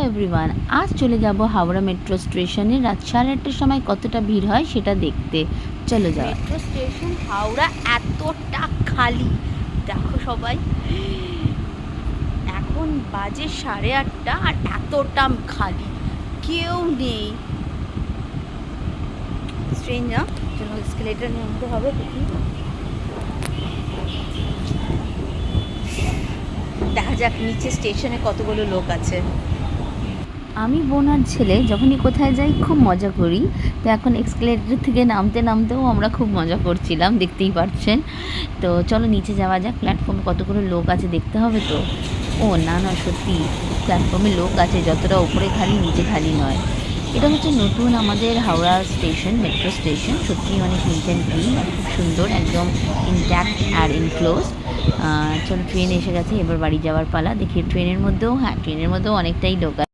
Everyone, আজ চলে যাব হাওড়া মেট্রো স্টেশনে রাত 8:30টার সময় কতটা ভিড় হয় সেটা দেখতে। চলো যাওয়া। মেট্রো স্টেশন হাওড়া এতটা খালি, দেখো সবাই, এখন বাজে 8:30 আর এতটা খালি, কেউ নেই। স্ট্রেঞ্জ না? চলো এসকেলেটর নামতে হবে। দেখি, দেখা যাক নিচে স্টেশনে কতগুলো লোক আছে। আমি বোন আর ছেলে যখনই কোথায় যাই খুব মজা করি, তো এখন এক্সকেলেটর থেকে নামতে নামতেও আমরা খুব মজা করছিলাম, দেখতেই পাচ্ছেন। তো চলো নিচে যাওয়া যাক। প্ল্যাটফর্মে কতগুলো লোক আছে দেখতে হবে তো। ও না না, সত্যি প্ল্যাটফর্মে লোক আছে, যতটা উপরে খালি নিচে খালি নয়। এটা হচ্ছে নতুন আমাদের হাওড়া স্টেশন, মেট্রো স্টেশন। সত্যি অনেক নিট অ্যান্ড ক্লিন আর খুব সুন্দর, একদম ইনট্যাক্ট আর ইনক্লোজ। চলো ট্রেন এসে গেছে, এবার বাড়ি যাওয়ার পালা। দেখি ট্রেনের মধ্যেও, হ্যাঁ ট্রেনের মধ্যেও অনেকটাই লোক আছে।